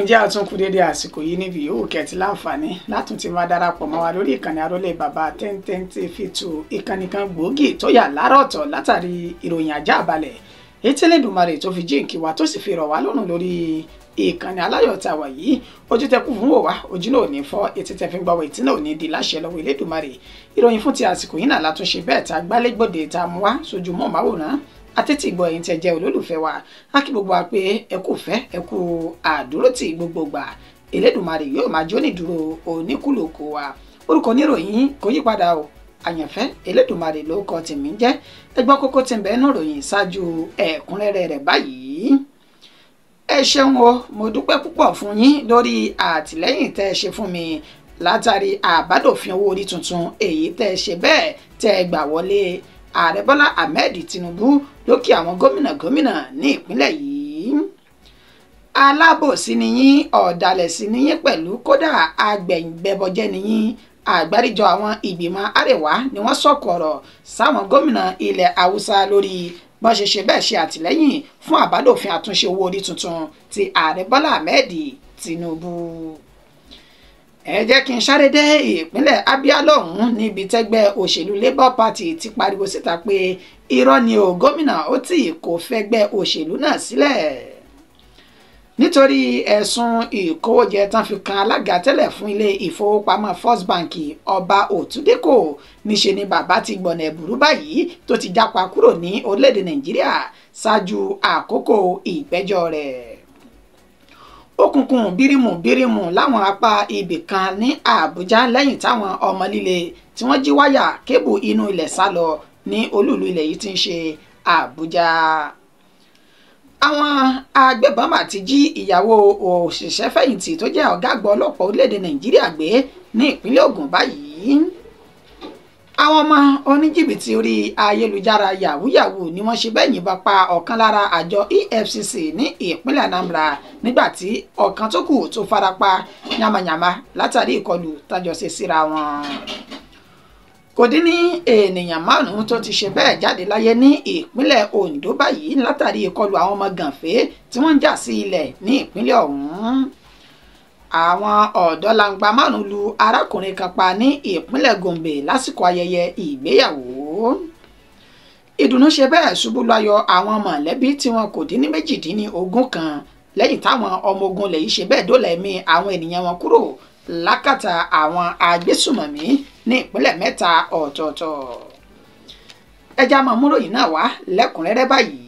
ǹjẹ́ àtúnkù dédé àsìkò yìí níbi yòówù kẹ́tì láǹfààní látún ti máa darapọ̀ mọ́ wa lórí ìkànnì Arólé Bàbá 1010 TV ìkànnì kan gbòógì tó yà lára ọ̀tọ̀ látàrí ìròyìn ajá balẹ̀ ètí Elédùmarè tó fi jíǹkí wa tó sì fi rọ̀ wá lọ́rùn lórí ìkànnì aláyọ̀ tá a wà yìí ojú tẹ kú fún wò wá ojú náà ò ní fọ́ etí tẹ fi ń gbọ́ wọ etí náà ò ní di láṣẹ lọ́wọ́ Elédùmarè ìròyìn fún ti àsìkò yìí náà látúnṣe bẹ́ẹ̀ tá gbálégbòde tá a mú wá sójú mọ́ máwòrán àtẹ́tí ìgbọ́ ẹ̀yin tẹ́ jẹ́ olólùfẹ́ wa á kí gbogbo wa pé ẹ kú fẹ́ ẹ kú àdúrótì gbogbo gbà Elédùmarè yóò máa jó nídúró oníkúlùkù wa orúkọ oníròyìn kò yí padà o àyànfẹ́ Elédùmarè ló kọ tèmi jẹ́ ẹ gbọ́ kókó tí ń bẹ nínú ìròyìn ṣáájú ẹ̀kúnrẹ́rẹ́ rẹ̀ báyìí. ẹ ṣeun o mo dúpẹ́ púpọ̀ fún yín lórí àtìlẹ́yìn tẹ́ ẹ ṣe fún mi látàrí àbádòfin owó orí tuntun èyí tẹ́ ẹ ṣe bẹ́ẹ̀ tẹ́ ẹ gbà wọlé Ààrẹ Bọ́lá Ahmed Tinubu lókè àwọn gómìnà ní ìpínlẹ̀ yìí. Alábòsí ni yín ọ̀dàlẹ̀ sí ni yín pẹ̀lú kódà agbẹ̀yìnbẹ̀bọ̀jẹ́ ni yín àgbáríjọ àwọn ìgbìmọ̀ Àrẹwà ni wọ́n sọ̀kò ọ̀rọ̀ sáwọn gómìnà ilẹ̀ Haúsá lórí bọ́n ṣe bẹ́ẹ̀ ṣe àtìlẹ́yìn fún àbádòfin àtúnṣe owó orí tuntun ti Ààrẹ Bọ́lá Ahmed Tinubu. Ẹ jẹ́ kí n sáré dé ìpínlẹ̀ Abia lọ́hùn-ún níbi tẹ́gbẹ́ òṣèlú Labour Party ti pariwo síta pé irọ́ ni o gómìnà ó tì kò fẹ́gbẹ́ òṣèlú náà sílẹ̀ nítorí ẹ̀sùn ìkówójẹ tán fi kan alága tẹ́lẹ̀ fún ilé ìfowópamọ́ First Bank Ọba Òtúndékò níṣe ni bàbá ti gbọ̀nà ẹ̀bùrú báyìí tó ti jápa kúrò ní orílẹ̀-èdè Nàìjíríà ṣáájú àkókò ìgbẹ́jọ́ rẹ̀. Òkùnkùn bírímù láwọn apá ibì kan ní Àbújá lẹ́yìn táwọn ọmọ líle tí wọ́n jí wáyà kébù inú ilẹ̀ sá lọ ní olúùlú ilẹ̀ yìí ti ń ṣe Àbújá. Àwọn agbébọn mà ti jí ìyàwó òṣìṣẹ́ fẹ̀yìntì tó jẹ́ ọ̀gá àgbà ọlọ́pàá orílẹ̀-èdè Nàìjíríà gbé ní ìpínlẹ̀ Ògùn báyìí. Àwọn ọmọ oníjìbìtì orí ayélujára yahoo ni wọ́n ṣe bẹ́ẹ̀ yìnbọn pa ọ̀kan lára àjọ EFCC ní ìpínlẹ̀ Anambra nígbàtí ọ̀kan tó kù tó farapa yamayama látàrí ìkọlù tájọṣe síra wọn. Kò dín ní ènìyàn 5 tó ti ṣe bẹ́ẹ̀ jáde láyé ní ìpínlẹ̀ Ondo báyìí látàrí ìkọlù àwọn ọmọ gànfẹ́ tí wọ́n ń jà sí ilẹ̀ ní ìpínlẹ̀ ọ̀hún. Àwọn ọ̀dọ́langba 5 lu arákùnrin kan pa ní ìpínlẹ̀ Gombe lásìkò ayẹyẹ ìgbéyàwó. Ìdùnnú ṣe bẹ́ẹ̀ ṣubú láyọ̀ àwọn mọ̀lẹ́bí tí wọn kò dín ní 18 kan lẹ́yìn táwọn ọmọ ogun lè ṣe bẹ́ẹ̀ dóòlà ẹ̀mí àwọn ènìyàn wọn kúrò lákàtà àwọn agbésùmọ̀mí ní ìpínlẹ̀ 3 ọ̀tọ̀ọ̀tọ̀. ẹja máa mú ròyìn náà wá lẹ́kùnrẹ́rẹ́ báyìí.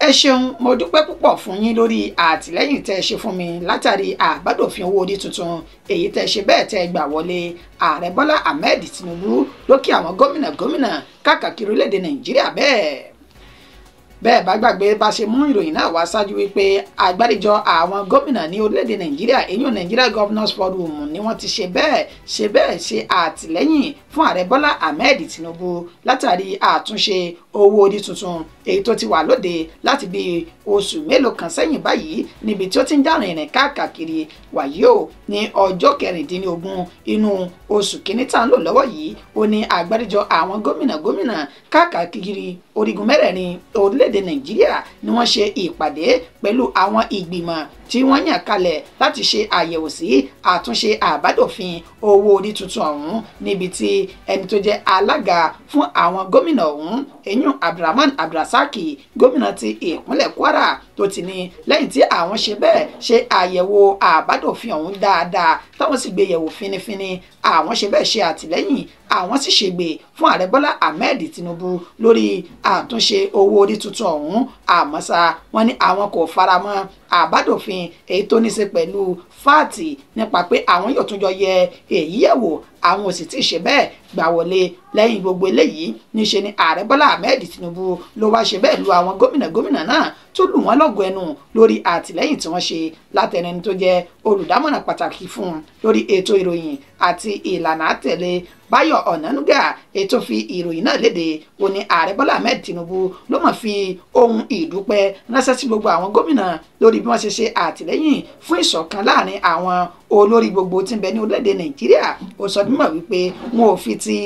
ẹ ṣeun mo dúpẹ́ púpọ̀ fún yín lórí àtìlẹ́yìn tẹ́ ẹ ṣe fún mi látàrí àbádòfin owó orí tuntun èyí tẹ́ ṣe bẹ́ẹ̀ tẹ́ gbà wọlé Ààrẹ Bọ́lá Ahmed Tinubu lókè àwọn gómìnà káàkiri orílẹ̀-èdè Nàìjíríà bẹ́ẹ̀ bá gbàgbé bá ṣe mú ìròyìn náà wá ṣáájú wípé àgbáríjọ àwọn gómìnà ní orílẹ̀-èdè Nàìjíríà èyàn Nigeria Governors Forum ni wọ́n ti ṣe bẹ́ẹ̀ ṣe àtìlẹ́yìn fún Ààrẹ Bọ́lá Ahmed Tinubu látàrí àtúnṣe owó orí tuntun èyí tó ti wà lóde láti bí oṣù mélòó kan sẹ́yìn báyìí níbi tí ó ti ń dárìn ìrìn káàkiri wàyí o ní ọjọ́ 16 inú oṣù kìíní tá ń lò lọ́wọ́ yìí ó ní àgbáríjọ àwọn gómìnà káàkiri orígun mẹ́rẹ̀ẹ̀rin orílẹ̀-èdè Nàìjíríà ni wọ́n ṣe ìpàdé pẹ̀lú àwọn ìgbìmọ̀ tí wọ́n yàn kalẹ̀ láti ṣe àyẹ̀wò sí àtúnṣe àbádòfin owó orí tuntun ọ̀hún níbi tí ẹni tó jẹ́ alága fún àwọn gómìnà ọ̀hún Eyín Abdulrahman Abdulrasaq gómìnà ti ìpínlẹ̀ Kwara tó ti ní lẹ́yìn tí àwọn ṣe bẹ́ẹ̀ ṣe àyẹ̀wò àbádòfin ọ̀hún dáadáa táwọn sì gbé yẹ̀wò fínífíní àwọn ṣe bẹ́ẹ̀ ṣe àtìlẹ́yìn àwọn sì ṣègbè fún Ààrẹ Bọ́lá Ahmed Tinubu lórí àtúnṣe owó orí tuntun ọ̀hún àmọ́ ṣá wọ́n ní àwọn kò faramọ́ àbádòfin èyí tó ní ṣe pẹ̀lú fáàtì nípa pé àwọn yóò tún jọ yẹ èyí yẹ̀wò àwọn ò sì tí ì ṣe bẹ́ẹ̀ gbà wọlé lẹ́yìn gbogbo eléyìí níṣe ni Ààrẹ Bọ́lá Ahmed Tinubu ló wá ṣe bẹ́ẹ̀ lu àwọn gómìnà náà tó lù wọ́n lọ́gọ̀ ẹnu lórí àtìlẹ́yìn tí wọ́n ṣe látẹnẹni tó jẹ́ olùdámọ̀ràn pàtàkì fún lórí ètò ìròyìn àti ìlànà àtẹ̀lé Báyọ̀ Ọ̀nànúgà ètò fi ìròyìn náà léde ó ní Ààrẹ Bọ́lá Ahmed Tinubu ló mọ̀ fi ohun ìdúpẹ́ ránṣẹ́ sí gbogbo àwọn gómìnà lórí bí wọ́n ṣe àtìlẹ́yìn fún ìṣọ̀kan láàrin àwọn olórí gbogbo tí ń bẹ ní orílẹ̀-èdè Nàìjíríà ó sọ mímọ̀ wípé wọn ò fi ti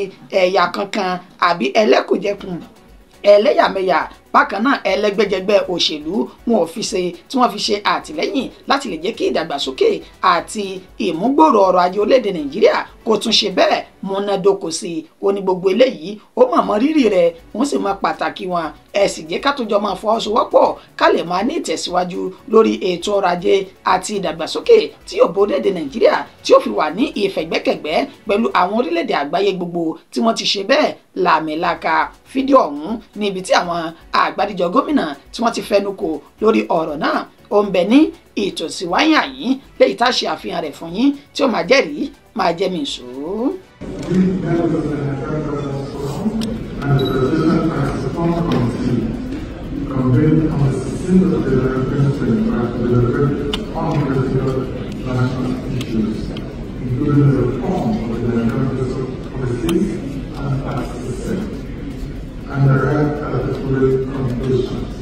ẹ̀yà kankan àbí ẹlẹ́kùnjẹkùn ẹlẹ́yàmẹ̀yà bákan náà ẹlẹ́gbẹ́jẹgbẹ́ òṣèlú wọn ò fi ṣe tí wọ́n fi ṣe àtìlẹ́yìn láti lè jẹ́ kí ìdàgbàsókè àti ìmúgbòòrò ọrọ̀ ajé orílẹ̀-èdè Nàìjíríà kó tún ṣe bẹ́ẹ̀ múnádóko sí i. ó ní gbogbo eléyìí ó mọ̀mọ́ rírì rẹ̀ wọ́n sì mọ pàtàkì wọn. ẹ sì jẹ́ ká tó jọ máa fọwọ́sowọ́pọ̀ ká lè máa ní ìtẹ̀síwájú lórí ètò ọrọ̀ ajé àti ìdàgbàsókè tí yóò bó orílẹ̀-èdè Nàìjíríà tí ó fi wà ní ìfẹ̀gbẹ́kẹ̀gbẹ́ pẹ̀lú àwọn orílẹ̀-èdè àgbáyé gbogbo tí wọ́n ti ṣe bẹ́ẹ̀ làmìlaka. fídíò ọ̀hún ní ibi tí àwọn àgbáríjọ gómìnà tí wọ́n ti fẹnu kò lórí ọ̀rọ̀ náà ó ń bẹ ní ìtòsí wáyà yìí léyìí tá a ṣe àfihàn rẹ̀ fún yín tí ó máa jẹ́rìí máa jẹ́ mi sùn. And arrived at the following conclusions.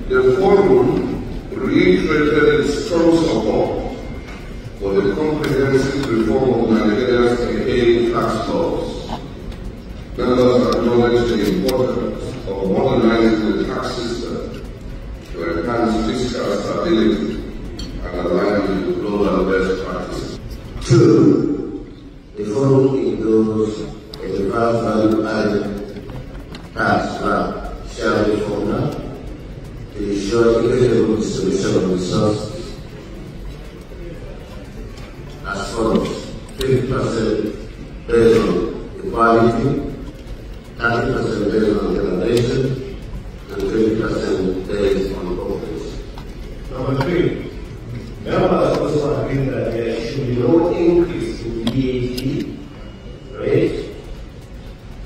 The forum reiterated its strong support for the comprehensive reform of Nigeria's archaic tax laws. Members acknowledged the importance of modernizing the tax system to enhance fiscal stability and align with global best practices. 2. The forum endorsed a value-added tax slab shall be formed to ensure equitable distribution of resources as follows: 50% based on equality, 30% based on generation, and 20% based on profits. Number 3, members also agree that there should be no increase in VAT rate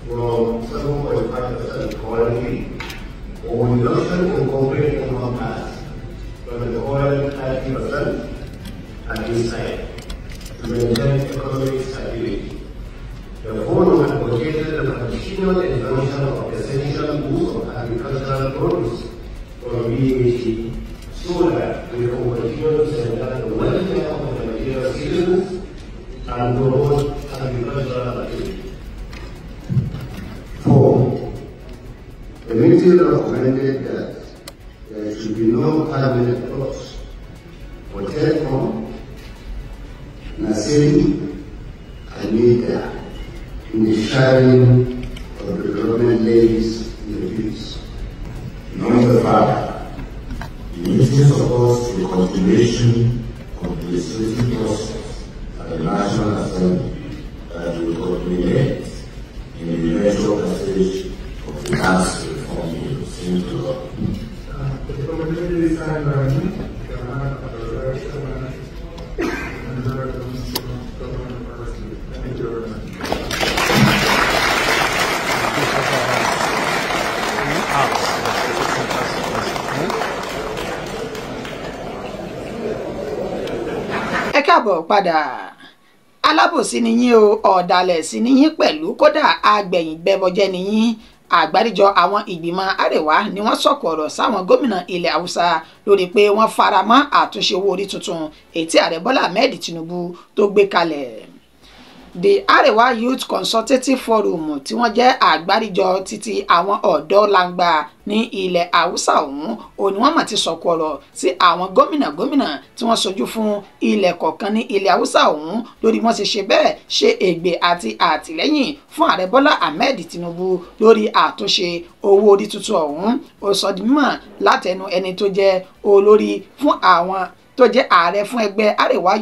from 7.5% currently, or reduction in corporate income tax from the current 30% at this time to maintain economic stability. The forum advocated the continued exemption of essential goods of agricultural produce from VAT so that we can continue to safeguard the welfare of the Nigerian citizens and promote agricultural activity. 4. The meeting recommended that there should be no cabinet clause for telecom, nursery, and media in the sharing of the government levies in the bills. Number 5. The meeting supports the continuation of the legislative process at the National Assembly that will culminate in the eventual passage of the tax reform bills into law. The committee is signed by me, Chairman of the Direction, and the Director of Government Policy. Thank you very much. ẹ káàbọ̀ padà. alábòsí ni yín o, ọ̀dàlẹ̀ sí ni yín pẹ̀lú, kódà agbẹ̀yìn bẹ́bọjẹ́ ni yín. àgbáríjọ àwọn ìgbìmọ̀ àríwá ni wọ́n sọ̀kò ọ̀rọ̀ sáwọn gómìnà ilẹ̀ haúsá lórí pé wọ́n fara mọ́ àtúnṣe owó orí tuntun èyí tí ààrẹ Bọ́lá Ahmed Tinubu tó gbé kalẹ̀. The Arewa Youth Consultative Forum tí wọ́n jẹ́ àgbáríjọ títí àwọn ọ̀dọ́ langba ní ilẹ̀ haúsá ọ̀hún òní wọ́n mà ti sọ̀kò ọ̀rọ̀ sí àwọn gómìnà tí wọ́n sojú fún ilẹ̀ kọ̀ọ̀kan ní ilẹ̀ haúsá ọ̀hún lórí wọ́n ti ṣe bẹ́ẹ̀ ṣe ègbè àti àtìlẹ́yìn fún ààrẹ Bọ́lá Ahmed Tinubu lórí àtúnṣe owó orí tuntun ọ̀hún. ó sọ di mímọ̀ látẹnu ẹni tó jẹ́ olórí fún àwọn tó jẹ́ ààrẹ fún ẹgbẹ́ Arewa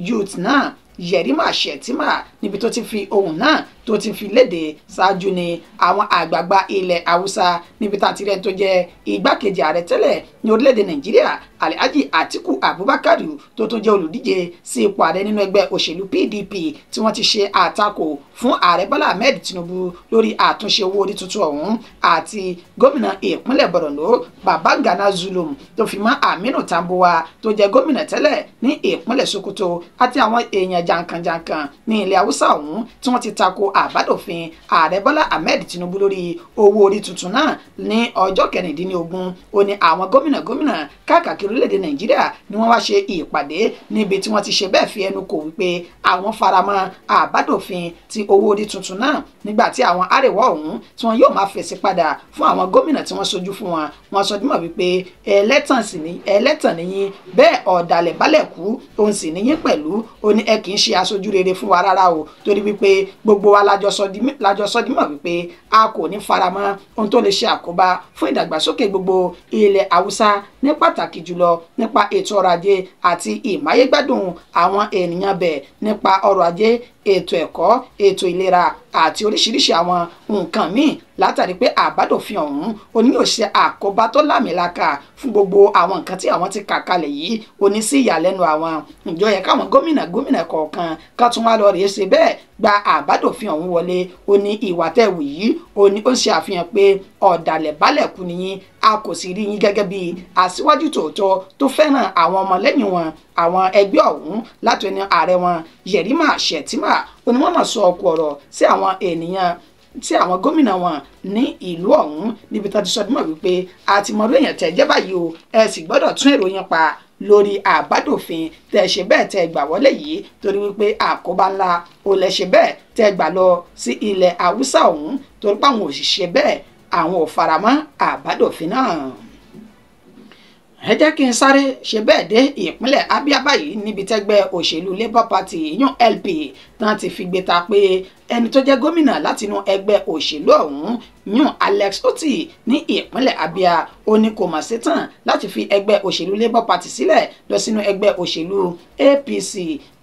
Youth náà Yerima Shettima níbi tó ti fi ohun náà tó ti fi léde ṣáájú ni àwọn àgbààgbà ilẹ̀ haúsá níbi tá a ti rẹ̀ tó jẹ́ igbákejì ààrẹ tẹ́lẹ̀ ní orílẹ̀-èdè Nàìjíríà Alhaji Atiku Abubakar tó tún jẹ́ olùdíje sí ipò ààrẹ nínú ẹgbẹ́ òṣèlú PDP tí wọ́n ti ṣe àtakò fún ààrẹ Bọ́lá Ahmed Tinubu lórí àtúnṣe owó orí tuntun ọ̀hún àti gómìnà ìpínlẹ̀ Borno Babagana Zulum tó fi mọ́ Aminu Tambuwa tó jẹ́ gómìnà tẹ́lẹ̀ ní ìpínlẹ̀ Sokoto àti àwọn èèyàn jàǹkànjàǹkàn ní ilẹ̀ haúsá Haúsá ọ̀hún tí wọ́n ti tako àbádòfin ààrẹ Bọ́lá Ahmed Tinubu lórí owó orí tuntun náà ní ọjọ́ 16 ó ní àwọn gómìnà káàkiri orílẹ̀-èdè Nàìjíríà ni wọ́n wá ṣe ìpàdé níbi tí wọ́n ti ṣe bẹ́ẹ̀ fi ẹnu kò wípé àwọn faramọ́ àbádòfin ti owó orí tuntun náà nígbà tí àwọn àrèwọ̀ ọ̀hún tí wọ́n yóò máa fèsì padà fún àwọn gómìnà tí wọ́n sojú fún wọn wọ́n sọ dímọ̀ wípé ẹlẹ́tàn nìyí bẹ́ẹ̀ ọ̀dàlẹ̀ balẹ̀ kú òun sì níyín pẹ̀lú ó ní ẹ kì í ṣe aṣojú rere fún wa rárá o torí wípé gbogbo wa lájọ sọ dímọ̀ wípé a kò ní faramọ́ ohun tó lè ṣe àkóbá fún ìdàgbàsókè gbogbo ilẹ̀ Haúsá ní pàtàkì jùlọ nípa ètò ọrọ̀ ajé àti ìmáyégbádùn àwọn ènìyàn bẹ̀ nípa ọrọ̀ ajé ètò ẹ̀kọ́ ètò ìlera àti oríṣiríṣi àwọn nǹkan míì látàrí pé àbádòfin ọ̀hún oní yóò ṣe àkóbá tó lámìlaka fún gbogbo àwọn nǹkan tí àwọn ti kà kalẹ̀ yìí oní sí ìyàlẹ́nu àwọn ǹjọ́ yẹ káwọn gómìnà kọ̀ọ̀kan ká tún wá lọ rèé ṣe bẹ́ẹ̀ gba àbádòfin ọ̀hún wọlé ó ní ìwà tẹ̀wù yìí ó ní ó ń ṣe àfihàn pé ọ̀dàlẹ̀ balẹ̀ kú nìyí a kò sì rí yín gẹ́gẹ́ bí aṣíwájú tòótọ́ tó fẹ́ràn àwọn ọmọlẹ́yìn wọn àwọn ẹgbẹ́ ọ̀hún láti ẹni ààrẹ wọn Yerima Shettima ó ní wọ́n máa sọ ọkọ̀ ọ̀rọ̀ sí àwọn ènìyàn tí àwọn gómìnà wọn ní ìlú ọ̀hún níbi tó ti sọ dímọ̀ wípé àtìmọ́rú èèyàn tẹ̀ jẹ́ báyìí o ẹ sì gbọ́dọ̀ tún èrò yẹn pa lórí àbádòfin tẹ́ ṣe bẹ́ẹ̀ tẹ́ gbà wọlé yìí torí wípé àkóbá ńlá ó lẹ ṣe bẹ́ẹ̀ tẹ́ gbà lọ sí ilẹ̀ Haúsá ọ̀hún torí pé àwọn òṣìṣẹ́ bẹ́ẹ̀ àwọn ò faramọ́ àbádòfin náà. ẹ jẹ́ kí n sáré ṣe bẹ́ẹ̀ dé ìpínlẹ̀ Abia báyìí níbi tẹ́gbẹ́ òṣèlú Labour Party yún LP tán ti fi gbé ta pé ẹni tó jẹ́ gómìnà látinú ẹgbẹ́ òṣèlú ọ̀hún yún Alex Otti ní ìpínlẹ̀ Abia ó ní kò mà ṣetán láti fi ẹgbẹ́ òṣèlú Labour Party sílẹ̀ lọ sínú ẹgbẹ́ òṣèlú APC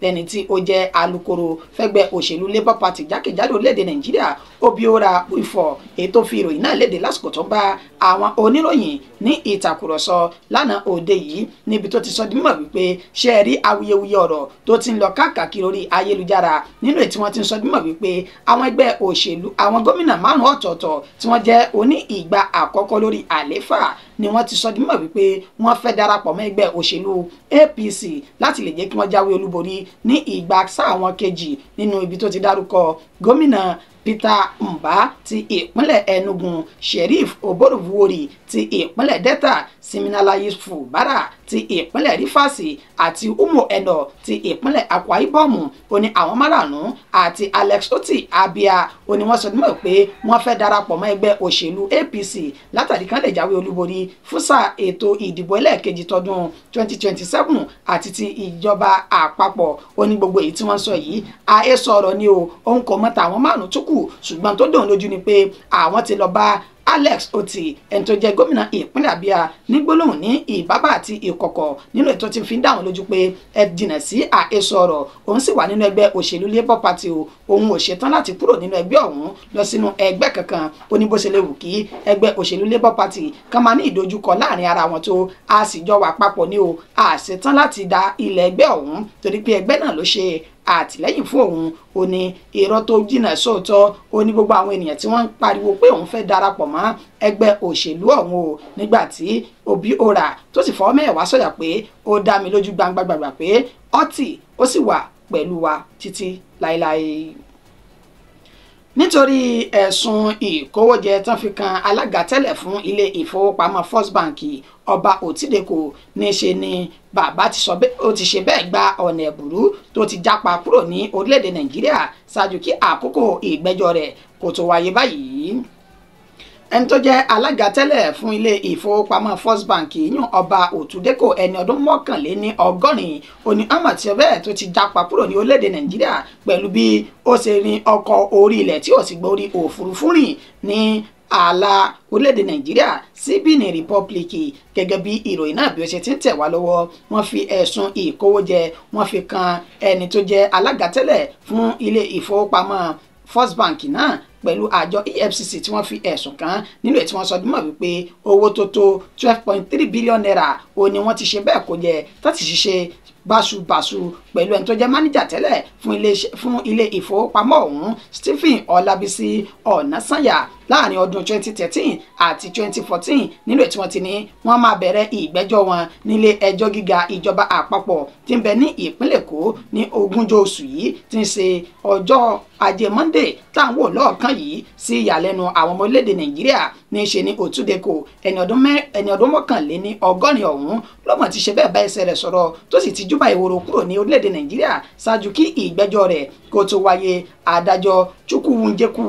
lẹ́ni tí ó jẹ́ alukoro fẹ́gbẹ́ òṣèlú Labour Party jákèjádò lédè Nàìjíríà Obiora Uifo èyí tó fi ìròyìn náà léde lásìkò tó bá àwọn oníròyìn ní ìtàkùrọ̀sọ lánàá òde yìí níbi tó ti sọ di mímọ̀ wípé ṣe é rí awuyewuye ọ̀rọ̀ tó ti ń lọ káàkiri orí ayélujára nínú èyí tí wọ́n ti ń sọ di mímọ̀ wípé àwọn ẹgbẹ́ òṣèlú àwọn gómìnà 5 ọ̀tọ̀ọ̀tọ̀ tí wọ́n jẹ́ oní ìgbà àkọ́kọ́ lórí àléfà ni wọ́n ti sọ di mímọ̀ wípé wọ́n fẹ́ darapọ̀ mọ́ ẹgbẹ́ òṣèlú APC láti lè jẹ́ kí wọ́n jáwé olúborí ní ìgbà sáà wọn kejì nínú ibi tó ti dárúkọ gómìnà Peter Mbah ti ìpínlẹ̀ Enugu, Sheriff Oborevwori ti ìpínlẹ̀ Delta, Siminalayi Fubara ti ìpínlẹ̀ Rivers àti Umo Eno ti ìpínlẹ̀ Akwa Ibom. Ó ní àwọn márààrún àti Alex Otti Abia ó ní wọ́n sọ nímọ̀ pé wọ́n fẹ́ darapọ̀ mọ́ ẹgbẹ́ òṣèlú APC látàrí kan lè jáwé olúborí fún sáà ètò ìdìbò ẹlẹ́ẹ̀kejì tọdún 2027 àti ti ìjọba àpapọ̀. Ó ní gbogbo èyí tí wọ́n sọ yìí àhesọ ọ̀rọ̀ ni o, òun kò mọ̀ tàwọn márùn-ún tó kù, ṣùgbọ́n tó dùn lójú ni pé àwọn ti lọ bá Alex Otti ẹni tó jẹ́ gómìnà ìpínlẹ̀ Abia ní gbólóhùn ní ìbábà àti ìkọ̀kọ̀ nínú ètò tí fi ń dáwọn lójú pé ẹ jìnà sí àhesọ ọ̀rọ̀. Òun sì wà nínú ẹgbẹ́ òṣèlú Labour Party o, òun ò ṣetán láti kúrò nínú ẹgbẹ́ ọ̀hún lọ sínú ẹgbẹ́ kankan. Ó ní bó ṣe lè wù kí ẹgbẹ́ òṣèlú Labour Party kan máa ní ìdojúkọ láàrin ara wọn tó a sì jọ wà papọ̀ ní o, a ṣetán láti da ilẹ̀ ẹgbẹ́ ọ̀hún torí pé ẹgbẹ́ náà ló ṣe àtìlẹ́yìn fún òun. Ó ní irọ́ tó jìnnà sóòótọ́. Ó ní gbogbo àwọn ènìyàn tí wọ́n ń pariwo pé òun fẹ́ darapọ̀ mọ́ ẹgbẹ́ òṣèlú ọ̀hún o, nígbà tí Obiora tó sì fọ́ mẹ́wàá sọ̀yà pé ó dá mi lójú gbangbàgbà pé Otti ó sì wà pẹ̀lú wa títí láéláé. Nítorí ẹ̀sùn ìkówójẹ tán fi kan alága tẹ́lẹ̀ fún ilé ìfowópamọ́ First Bank Ọba Otideko níṣe ni bàbá ó ti ṣe bẹ́ẹ̀ gba ọ̀nà ẹ̀bùrú tó ti jápa kúrò ní orílẹ̀-èdè Nàìjíríà ṣáájú kí àkókò ìgbẹ́jọ́ rẹ̀ kó tó wáyé báyìí. Ẹni tó jẹ́ alága tẹ́lẹ̀ fún ilé ìfowópamọ́ First Bank yún Ọba Otideko ẹni ọdún 81 òní àmàtí ọbẹ̀ tó ti jápa kúrò ní orílẹ̀-èdè Nàìjíríà pẹ̀lú bí ó ṣe rin ọkọ̀ orí ilẹ̀ tí ó sì gbórí òfurufú rìn ní ààlà orílẹ̀-èdè Nàìjíríà sí Benin Republic. Gẹ́gẹ́ bí ìròyìn náà bí ó ṣe ti ń tẹ̀ wá lọ́wọ́, wọ́n fi ẹ̀sùn ìkówójẹ wọ́n fi kan ẹni tó jẹ́ alága tẹ́lẹ̀ fún ilé ìfowópamọ́ First Bank náà pẹ̀lú àjọ EFCC tí wọ́n fi ẹ̀sùn kàn nínú èyí tí wọ́n sọ dímọ̀ wípé owó tó tó 12.3 billion naira ó ní wọ́n ti ṣe bẹ́ẹ̀ kó jẹ tó ti ṣiṣẹ́ báṣubàṣu pẹ̀lú ẹni tó jẹ́ máníjà tẹ́lẹ̀ fún ilé ìfowópamọ́ ọ̀hún Stephen Ọlábísí Ọ̀nàsànyà láàrin ọdún 2013 àti 2014 nínú ètò wọn ti ní wọ́n máa bẹ̀rẹ̀ ìgbẹ́jọ́ wọn nílé ẹjọ́ gíga ìjọba àpapọ̀ tí ń bẹ ní ìpínlẹ̀ Èkó ní 20 oṣù yìí tí ń ṣe ọjọ́ Ajé Monday táwọn wò lọ́ọ̀kan yìí sí ìyàlẹ́nu àwọn ọmọ orílẹ̀-èdè Nàìjíríà ní í ṣe ní Òtúndéko ẹni ọdún mọ́kànléní ọgọ́rin ọ̀hún lọ́mọ ti ṣe bẹ́ẹ̀ bá ẹsẹ̀ rẹ̀ sọ̀rọ̀ tó sì ti júbà ìwòrò kúrò ní orílẹ̀-èdè Nàìjíríà ṣáájú kí ìgbẹ́jọ́ rẹ̀ kó tó wáyé. Adájọ́ Chukwunjekwu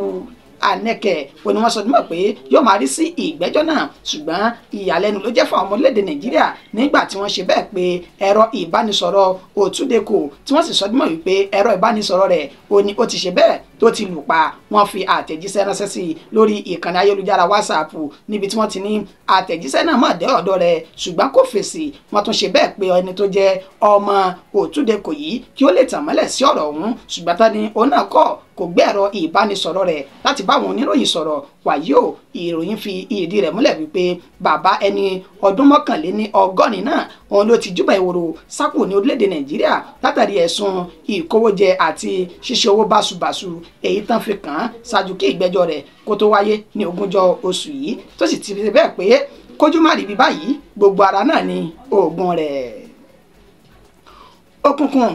Aneke òní wọ́n sọ dímọ̀ pé yóò máa rí sí ìgbẹ́jọ́ náà ṣùgbọ́n ìyàlẹ́nu ló jẹ́ fún àwọn ọmọ orílẹ̀-èdè Nàìjíríà nígbà tí wọ́n ṣe bẹ́ẹ̀ pé ẹ̀rọ ìbánisọ̀rọ̀ Òtúndéko tí wọ́n sì sọ dímọ̀ wípé ẹ̀rọ ìbánisọ̀rọ̀ rẹ̀ òní ó ti ṣe bẹ́ẹ̀ tó ti lù pa. Wọ́n fi àtẹ̀jíṣẹ́ ránṣẹ́ sí i lórí ìkànnì ayélujára WhatsApp níbi tí wọ́n ti ní àtẹ̀jíṣẹ́ náà mọ̀ dé ọ̀dọ̀ rẹ̀ ṣùgbọ́n kò fèsì. Wọ́n tún ṣe bẹ́ẹ̀ pé ẹni tó jẹ́ ọmọ Òtúndéko yìí kí ó lè tàn mọ́lẹ̀ sí ọ̀rọ̀ ọ̀hún ṣùgbọ́n tán ni òun náà kò gbé ẹ̀rọ ìbánisọ̀rọ̀ rẹ̀ láti bá àwọn oníròyìn sọ̀rọ̀. Wàyí o ìròyìn fi ìdí rẹ̀ múlẹ̀ wípé bàbá ẹni ọdún mọ́kànléní ọgọ́rin náà òun ló ti júbà ìwòrò sákò ní orílẹ̀-èdè Nàìjíríà látàrí ẹ̀sùn ìkówójẹ àti ṣíṣe owó báṣubàṣu èyí tán fi kàn án ṣáájú kí ìgbẹ́jọ́ rẹ̀ kó tó wáyé ní 20 oṣù yìí tó sì ti fi bẹ́ẹ̀ pé kójú má rí bí báyìí gbogbo ara náà ni oògùn rẹ̀. Òkùnkùn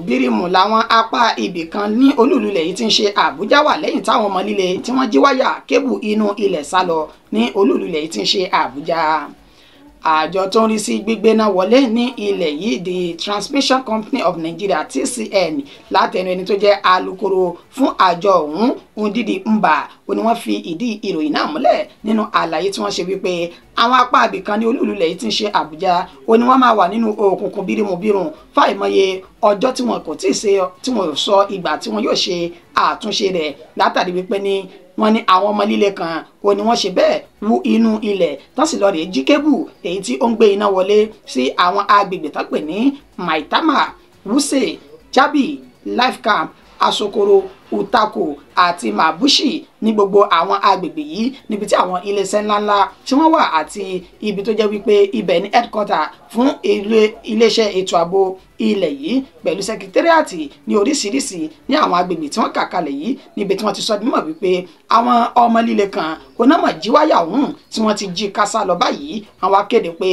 bírímù làwọn apá ibì kan ní olúùlú ilẹ̀ yìí ti ń ṣe Àbújá wà lẹ́yìn táwọn ọmọ líle tí wọ́n jí wáyà kébù inú ilẹ̀ sá lọ ní olúùlú ilẹ̀ yìí ti ń ṣe Àbújá. Àjọ tó ń rí sí gbígbéná wọlé ní ilẹ̀ yìí the Transmission Company of Nigeria TCN látẹnu ẹni tó jẹ́ alukoro fún àjọ ọ̀hún Ndidi Mba ó ní wọ́n fi ìdí ìròyìn náà múlẹ̀ nínú àlàyé tí wọ́n ṣe wípé àwọn apá ibìkan ní olúùlú ilẹ̀ yìí ti ń ṣe Àbújá ó ní wọ́n máa wà nínú òkùnkùn bírímù fáìmọye ọjọ́ tí wọn kò tí ì ṣe tí wọn ò sọ ìgbà tí wọn yóò ṣe àtúnṣe rẹ̀ látàrí wípé ní wọ́n ní àwọn ọmọ líle kan ó ní wọ́n ṣe bẹ́ẹ̀ wú inú ilẹ̀ tán sì lọ rèé jí kébù èyí tí ó ń gbé iná wọlé sí àwọn agbègbè tán pè ní Maitama, Wuse, Jabi, Life Camp, Asokoro, Utako àti Mabushi ní gbogbo àwọn agbègbè yìí níbi tí àwọn iléeṣẹ́ ńláńlá tí wọ́n wà àti ibi tó jẹ́ wípé ibẹ̀ ní headquarter fún iléeṣẹ́ ètò ààbò ilẹ̀ yìí pẹ̀lú sẹkítẹ́rìàtì ní oríṣiríṣi ní àwọn agbègbè tí wọ́n kà kalẹ̀ yìí níbi tí wọ́n ti sọ mímọ̀ wípé àwọn ọmọ líle kan onámọ̀ jíwáyà ọ̀hún tí wọ́n ti jí kásá lọ báyìí àwọn akéde pé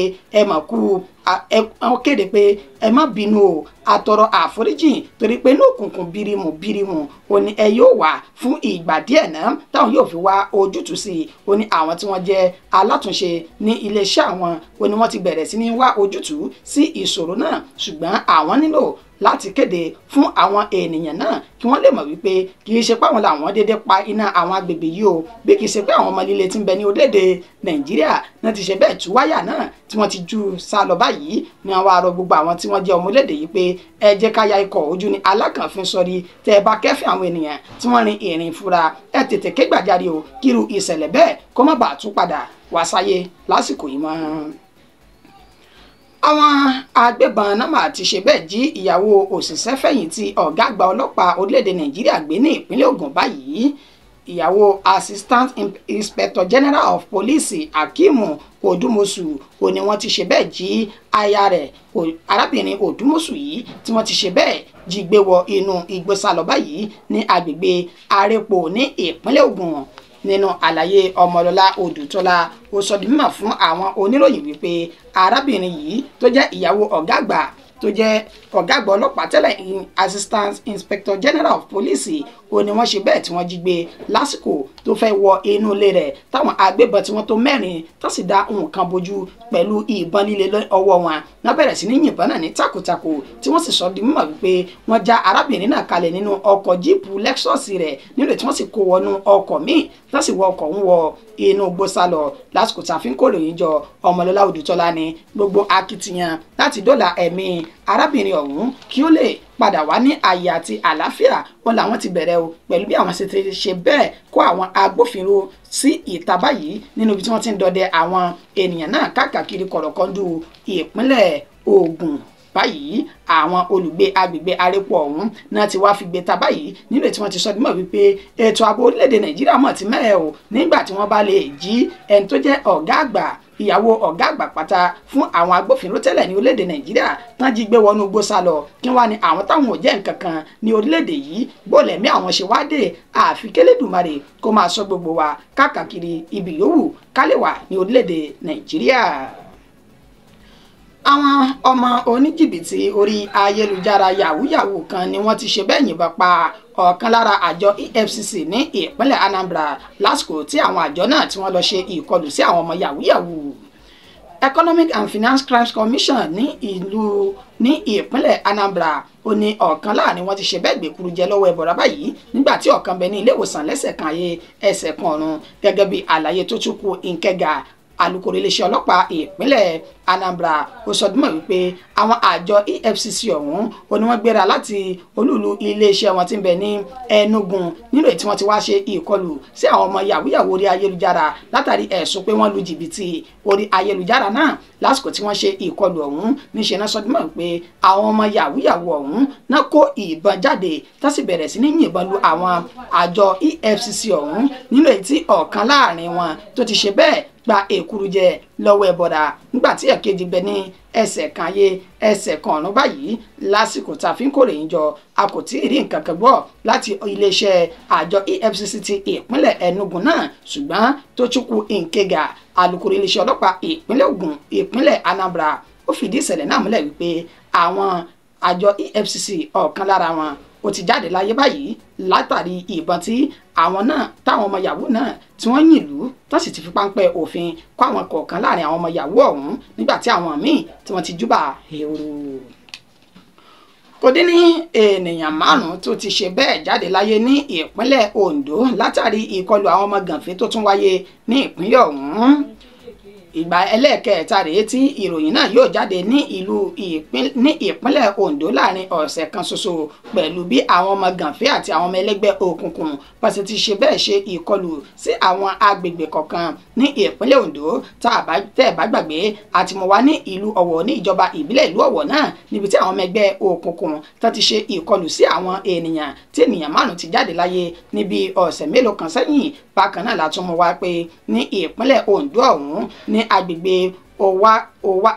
àwọn kéde pé ẹ má bínú o àtọrọ àforíjìn torí pé ní òkùnkùn bírímù ó ní ẹ yóò wà fún ìgbà díẹ̀ náà táwọn yóò fi wá ojútùú sí i ó ní àwọn tí wọ́n jẹ́ alátúnṣe ní iléeṣẹ́ àwọn ó ní wọ́n ti bẹ̀rẹ̀ sí ní wá ojútùú sí ìṣòro náà ṣùgbọ́n àwọn nílò láti kéde fún àwọn ènìyàn náà kí wọ́n lè mọ̀ wípé kì í ṣe pé àwọn làwọn dédé pa iná àwọn agbègbè yìí o bí kì í ṣe pé àwọn ọmọ líle tí ń bẹ ní orílẹ̀-èdè Nàìjíríà náà ti ṣe bẹ́ẹ̀ tú wáyà náà tí wọ́n ti ju sá lọ báyìí ní àwọn arọ gbogbo àwọn tí wọ́n jẹ́ ọmọ orílẹ̀-èdè yìí pé ẹ jẹ́ ká ya ikọ̀ ojú ní alákànfin sọrí tẹ́ ẹ bá kẹ́fìn àwọn ènìyàn tí wọ́n rin ìrìn fura ẹ tètè ké gbàjarè o kírú ìṣẹ̀lẹ̀ bẹ́ẹ̀ kó má bàa tún padà wá sáyé lásìkò yìí mọ́. Àwọn agbébọn náà máa ti ṣe bẹ́ẹ̀ jí ìyàwó òṣìṣẹ́ fẹ̀yìntì ọ̀gá àgbà ọlọ́pàá orílẹ̀-èdè Nàìjíríà gbé ní ìpínlẹ̀ Ògùn báyìí. Ìyàwó Assistant Inspector General of Police Akimu Odumosu ó ní wọ́n ti ṣe bẹ́ẹ̀ jí aya rẹ̀ arábìnrin Odumosu yìí tí wọ́n ti ṣe bẹ́ẹ̀ jí gbé wọ inú igbó sálọ báyìí ní agbègbè Arepo ní ìpínlẹ̀ Ògùn. Nínú àlàyé Ọmọlọ́lá Odùtọ́lá ó sọ di mímọ̀ fún àwọn oníròyìn wípé arábìnrin yìí tó jẹ́ ìyàwó ọ̀gá àgbà tó jẹ́ ọ̀gá àgbà ọlọ́pàá tẹ́lẹ̀ Assistant Inspector General of Police ó ní wọ́n ṣe bẹ́ẹ̀ tí wọ́n jí gbé lásìkò tó fẹ́ wọ inú ilé rẹ̀ táwọn agbébọn tí wọ́n tó mẹ́rin tó sì dá nǹkan bojú pẹ̀lú ìbọn líle ọwọ́ wọn náà bẹ̀rẹ̀ sí ní yìnbọn náà ní takòtakò tí wọ́n sì sọ di mímọ̀ wípé wọ́n já arábìnrin náà kalẹ̀ nínú ọkọ̀ jíìpù Lexus rẹ̀ nílò tí wọ́n sì kó wọnú ọkọ̀ míì tó sì wọ ọkọ̀ ń wọ inú gbósálọ lásìkò tí a fi ń kóròyìn jọ Ọmọlọ́lá Odùtọ́lá ní gbogbo akitiyan láti dóòlà ẹ̀mí arábìnrin ọ̀hún kí ó lè padà wá ní àyè àti àlàáfíà wọn làwọn ti bẹ̀rẹ̀ o pẹ̀lú bí àwọn ṣe ti ṣe bẹ́ẹ̀ kó àwọn agbófinró sí ìta báyìí nínú ibi tí wọ́n ti ń dọdẹ àwọn ènìyàn náà káàkiri kọ̀rọ̀kọ́ndù ìpínlẹ̀ Ògùn. Báyìí àwọn olùgbé agbègbè Arepo ọ̀hún náà ti wá fi gbé ta báyìí nílé tí wọ́n ti sọ dímọ̀ wípé ètò ààbò orílẹ̀-èdè Nàìjíríà mọ̀ ti mẹ́ẹ̀ o nígbà tí wọ́n bá lè jí ẹni tó jẹ́ ọ̀gá àgbà ìyàwó ọ̀gá àgbà pátá fún àwọn agbófinró tẹ́lẹ̀ ní orílẹ̀-èdè Nàìjíríà tán jí gbé wọnú igbó sá lọ kí wá ní àwọn táwọn ò jẹ́ nǹkan kan ní orílẹ̀-èdè yìí bólẹ̀mí àwọn ṣe wá dé àfi k'Elédùmarè kó máa sọ gbogbo wa káàkiri ibi yòówù ká lè wà ní orílẹ̀-èdè Nàìjíríà. Àwọn ọmọ oníjìbìtì orí ayélujára yahoo kan ni wọ́n ti ṣe bẹ́ẹ̀ yìnbọn pa ọ̀kan lára àjọ EFCC ní ìpínlẹ̀ Anambra lásìkò tí àwọn àjọ náà tí wọ́n lọ ṣe ìkọlù sí àwọn ọmọ yahoo. Economic and Finance Crimes Commission ní ìpínlẹ̀ Anambra ó ní ọ̀kan láàrin wọn ti ṣe bẹ́ẹ̀ gbèkúrú jẹ lọ́wọ́ ẹbọra báyìí nígbà tí ọ̀kan bẹ ní ilé ìwòsàn lẹ́sẹ̀ kan ayé ẹsẹ̀ kan ọ̀run gẹ́gẹ́ bí àlàyé tó tún kù Nkega alukoro iléeṣẹ́ ọlọ́pàá ìpínlẹ̀ Anambra ó sọ dímọ̀ wípé àwọn àjọ EFCC ọ̀hún ó ní wọ́n gbéra láti olúùlú iléeṣẹ́ wọn tí ń bẹ ní Enugu nínú èyí tí wọ́n ti wá ṣe ìkọlù sí àwọn ọmọ yahoo orí ayélujára látàrí ẹ̀sùn pé wọ́n lu jìbìtì orí ayélujára náà lásìkò tí wọ́n ṣe ìkọlù ọ̀hún níṣẹ́ náà sọ dímọ̀ pé àwọn ọmọ yahoo ọ̀hún náà kó ìbọn jáde tó sì bẹ̀rẹ̀ sí ní yìnbọn lu àwọn àjọ EFCC ọ̀hún nínú èyí tí ọ̀kan láàrin wọn tó ti ṣe bẹ́ẹ̀ gba èkúrú jẹ lọ́wọ́ ẹbọra nígbà tí ẹ̀kejì bẹ ní ẹsẹ̀ kan ayé ẹsẹ̀ kan ọ̀run báyìí lásìkò tá a fi ń kórè yín jọ a kò tí ì rí nǹkan kan gbọ́ láti iléeṣẹ́ àjọ EFCC ti ìpínlẹ̀ Enugu náà ṣùgbọ́n Tochukwu Nkega alukoro iléeṣẹ́ ọlọ́pàá ìpínlẹ̀ Ògùn ìpínlẹ̀ Anambra ó fìdí ìṣẹ̀lẹ̀ náà múlẹ̀ wípé àwọn àjọ EFCC ọ̀kan lára wọn ó ti jáde láyé báyìí látàrí ìbọn tí àwọn náà táwọn ọmọ yahoo náà tí wọ́n yìn lù tó sì ti fi páńpẹ́ òfin kó àwọn kọ̀ọ̀kan láàrin àwọn ọmọ yahoo ọ̀hún nígbà tí àwọn míì tí wọ́n ti júbà ehoro. Kò dín ní ènìyàn 5 tó ti ṣe bẹ́ẹ̀ jáde láyé ní ìpínlẹ̀ Ondo látàrí ìkọlù àwọn ọmọ gànfẹ́ tó tún wáyé ní ìpínlẹ̀ ọ̀hún. Ìgbà ẹlẹ́ẹ̀kẹta rèé tí ìròyìn náà yóò jáde ní ìpínlẹ̀ Ondo láàrin ọ̀sẹ̀ kan ṣoṣo pẹ̀lú bí àwọn ọmọ gànfẹ́ àti àwọn ọmọ ẹlẹ́gbẹ́ òkùnkùn pàṣẹ ti ṣe bẹ́ẹ̀ ṣe ìkọlù sí àwọn agbègbè kọ̀ọ̀kan ní ìpínlẹ̀ Ondo tẹ́ ẹ̀ bá gbàgbé àti mo wá ní ìlú Ọ̀wọ̀ ní ìjọba ìbílẹ̀ ìlú Ọ̀wọ̀ náà níbi tí àwọn ọmọ ẹgbẹ́ òkùnkùn tó ti ṣe ìkọlù sí àwọn ènìyàn tí ènìyàn 5 ti jáde láyé níbi ọ̀sẹ̀ mélòó kan sẹ́yìn bákan náà látún mú wá pé ní ìpínlẹ̀ Ondo ọ̀hún ní agbègbè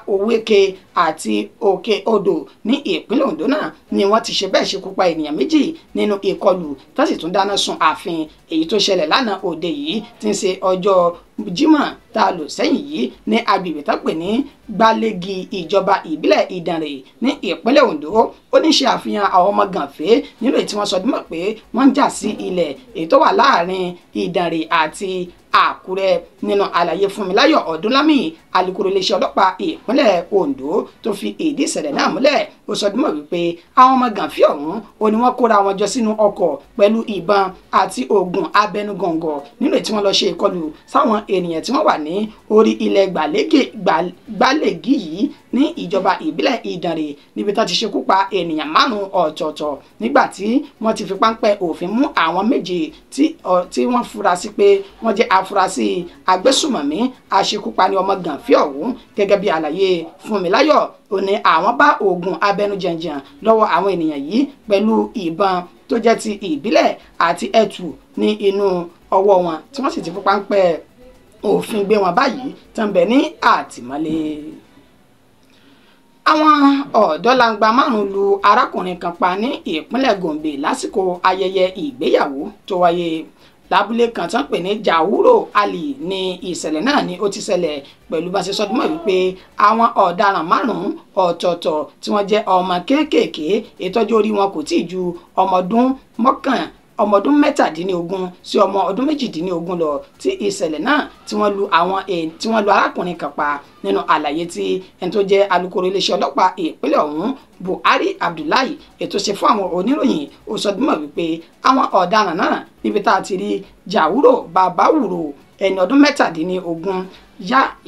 Oweke àti Òkè Odò ní ìpínlẹ̀ Ondo náà ni wọ́n ti ṣe bẹ́ẹ̀ ṣekú pa ènìyàn 2 nínú ìkọlù tó sì tún dáná sun ààfin èyí tó ṣẹlẹ̀ lánàá òde yìí tí ń ṣe ọjọ́ Jímọ̀ tá a lò sẹ́yìn yìí ní agbègbè tó pè ní Gbálẹ́gì ìjọba ìbílẹ̀ Ìdànrè ní ìpínlẹ̀ Ondo ó ní ṣe àfihàn àwọn ọmọ gànfẹ́ nínú èyí tí wọ́n sọ dímọ̀ pé wọ́n ń jà sí ilẹ̀ èyí tó wà láàrin Ìdànrè àti Àkúrẹ́ nínú àlàyé Fúnmiláyọ̀ Ọdúnlámì alukoro iléeṣẹ́ ọlọ́pàá ìpínlẹ̀ Ondo tó fi ìdí ìṣẹ̀lẹ̀ náà múlẹ̀ ó sọ dímọ̀ wípé àwọn ọmọ gànfẹ́ ọ̀hún ó ní wọ́n kóra wọn jọ sínú ọkọ̀ pẹ̀lú ìbọn àti oògùn abẹnugọ̀ngọ̀ nínú èyí tí wọ́n lọ ṣe ìkọlù sáwọn ènìyàn tí wọ́n wà ní orí ilẹ̀ Gbálẹ́gì yìí ní ìjọba ìbílẹ̀ Ìdànrè níbi tó ti ṣekú pa ènìyàn 5 ọ̀tọ̀ọ̀tọ̀ nígbà tí wọ́n ti fi páńpẹ́ òfin mú àwọn 7 tí wọ́n fura sí pé wọ́n jẹ́ afurasí agbésùmọ̀mí aṣekúpani ọmọ gànfẹ́ ọ̀hún gẹ́gẹ́ bí àlàyé Fúnmiláyọ̀ ó ní àwọn bá oògùn abẹnujẹ̀njẹ̀ lọ́wọ́ àwọn ènìyàn yìí pẹ̀lú ìbọn tó jẹ́ ti ìbílẹ̀ àti ẹ̀tù ní inú ọwọ́ wọn tí wọ́n sì ti fi páńpẹ́ òfin gbé wọn báyìí tó ń bẹ ní àtìmọ́lé. Àwọn ọ̀dọ́langba 5 lu arákùnrin kan pa ní ìpínlẹ̀ Gombe lásìkò ayẹyẹ ìgbéyàwó tó wáyé lábúlé kan tán pè ní Jawuro Ali ní ìṣẹ̀lẹ̀ náà ni ó ti ṣẹlẹ̀ pẹ̀lú bá ṣe sọdúnmọ́ wípé àwọn ọ̀daràn 5 ọ̀tọ̀ọ̀tọ̀ tí wọ́n jẹ́ ọmọ kéékèèké ìtọ́jú orí wọn kò tí ì ju ọmọ ọdún 17 sí ọmọ ọdún 18 lọ tí ìṣẹ̀lẹ̀ náà tí wọ́n lu arákùnrin kan pa nínú àlàyé tí ẹni tó jẹ́ alukoro iléeṣẹ́ ọlọ́pàá ìpínlẹ̀ ọ̀hún Buhari Abdullahi ètò ṣe fún àwọn oníròyìn ó sọ dímọ̀ wípé àwọn ọ̀daràn náà níbi tá a ti rí Jawuro Babawuro ẹni ọdún 17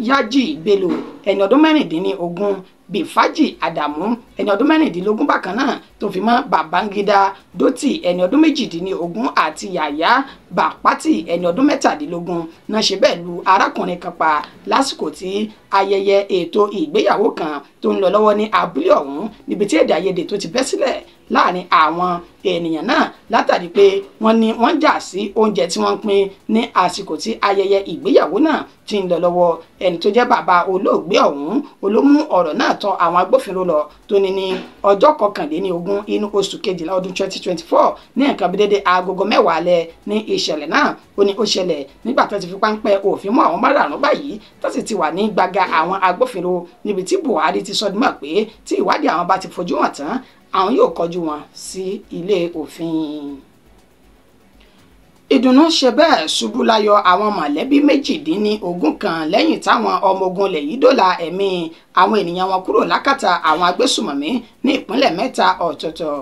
Yaji Bello ẹni ọdún 16 Bifaji Adamu ẹni ọdún 16 bákan náà tó fi mọ́ Babangida Doti ẹni ọdún 18 àti Yaya Bapati ẹni ọdún 17 náà ṣe bẹ́ẹ̀ lu arákùnrin kan pa lásìkò tí ayẹyẹ ètò ìgbéyàwó kan tó ń lọ lọ́wọ́ ní abúlé ọ̀hún níbi tí èdè àìyedè tó ti bẹ́ sílẹ̀ láàrin àwọn ènìyàn náà látàrí pé wọ́n jà sí oúnjẹ tí wọ́n pín ní àsìkò tí ayẹyẹ ìgbéyàwó náà ti ń lọ lọ́wọ́. ẹni tó jẹ́ bàbá olóògbé ọ̀hún olómú ọ̀rọ̀ náà tọ̀ àwọn agbófinró lọ tó ní ọjọ́ 21 inú oṣù kejìlá ọdún 2024 ní nǹkan bí dédé agogo 10 alẹ́ ní ìṣẹ̀lẹ̀ náà. ó ní ó ṣẹlẹ̀ nígbà tó ti fi páńpẹ́ òfin mú àwọn márààrún báyìí tó sì ti wà ní gbàgà àwọn agbófinró níbi tí Buhari ti sọdún mọ́ pé tí ìwádìí àwọn bá ti fojú hàn tán àwọn yóò kọjú wọn sí ilé òfin. ìdùnnú ṣe bẹ́ẹ̀ ṣubú láyọ̀ àwọn mọ̀lẹ́bí 18 kan lẹ́yìn táwọn ọmọ ogun ilẹ̀ yìí dóòlà ẹ̀mí àwọn ènìyàn wọn kúrò lákàtà àwọn agbésùmọ̀mí ní ìpínlẹ̀ 3 ọ̀tọ̀ọ̀tọ̀.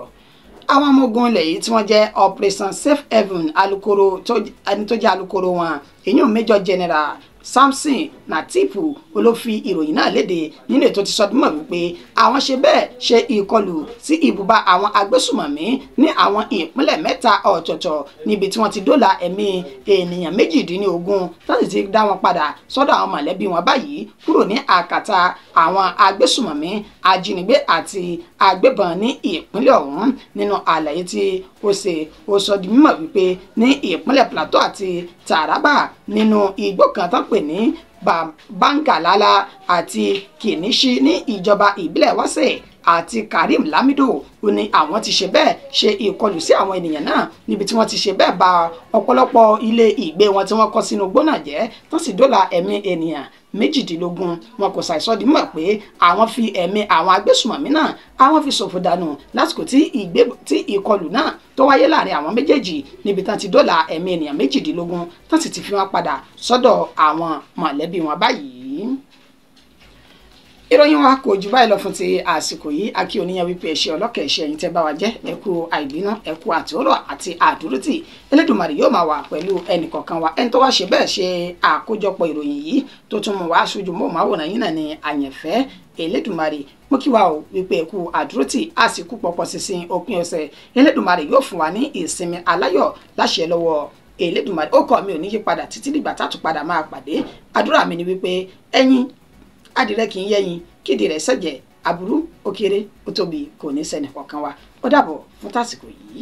àwọn ọmọ ogun ilẹ̀ yìí tí wọ́n jẹ́ Operation Safe Haven alukoro ẹni tó jẹ́ alukoro wọn èyí Major General Samson Natipu olófi ìròyìn náà léde nínú ètò ti sọdún mọ́ wípé àwọn ṣe bẹ́ẹ̀ ṣe ìkọlù sí ibùba àwọn agbésùmọ̀mí ní àwọn ìpínlẹ̀ 3 ọ̀tọ̀ọ̀tọ̀ níbi tí wọ́n ti dóòlà ẹ̀mí ènìyàn 18 láti ti dá wọn padà sọ́dọ̀ àwọn mọ̀lẹ́bí wọn báyìí kúrò ní àkàtà àwọn agbésùmọ̀mí ajínigbé àti agbébọn ní ìpínlẹ̀ ọ̀hún. nínú àlàyé tí ó sọ di mímọ̀ wípé ní ìpínlẹ̀ Plateau àti Taraba nínú igbó kan tó pè ní Bangalala àti Kinishi ní ìjọba ìbílẹ̀ Wase àti Karim Lamido ó ní àwọn ti ṣe bẹ́ẹ̀ ṣe ìkọlù sí àwọn ènìyàn náà níbi tí wọ́n ti ṣe bẹ́ẹ̀ bà ọ̀pọ̀lọpọ̀ ilé ìgbé wọn tí wọ́n kọ́ sínú igbó náà jẹ́ tó sì dóòlà ẹ̀mí ènìyàn 18. wọn kò ṣàìsọ di mọ̀ pé àwọn fi ẹ̀mí àwọn agbésùmọ̀mí náà àwọn fi ṣòfò dànù lásìkò tí ìkọlù náà tó wáyé láàrin àwọn méjèèjì níbi tán ti dóòlà ẹ̀mí ènìyàn 18 tán sì ti fi wọn padà sọ́dọ̀ àwọn mọ̀lẹ́bí wọn báyìí. ìròyìn wa kò jù báyìí lọ fún ti àsìkò yìí akí oníyàn wípé ẹṣẹ ọlọ́kẹ́ ẹṣẹ ẹ̀yin tẹ́ bá wa jẹ́ ẹkú àìbínú ẹkú àtòrò àti àdúrótì Elédùmarè yóò máa wà pẹ̀lú ẹnìkọ̀ọ̀kan wa. ẹni tó wá ṣe bẹ́ẹ̀ ṣe àkójọpọ̀ ìròyìn yìí tó tún mú wá aṣojú mọ́ màwòrán yìí náà ní Àyànfẹ́ Elédùmarè mo kí wa o wípé ẹkú àdúrótì àsìkò pọ̀pọ̀ sísìn òpin ọ̀sẹ̀ Elédùmarè yóò fún wa ní ìsinmi aláyọ̀ láṣẹ lọ́wọ́ Elédùmarè. ó kọ́ mi ò ní yí padà títí dìgbà tátù padà máa pàdé. àdúrà mi ni wípé ẹ̀yin adìrẹ kì í yẹyin kídi rẹ̀ ṣẹ̀jẹ̀ aburú ó kéré ó tóbi kò ní ṣẹnì kọ̀ọ̀kan wa. ó dàbọ̀ fún tásìkò yìí.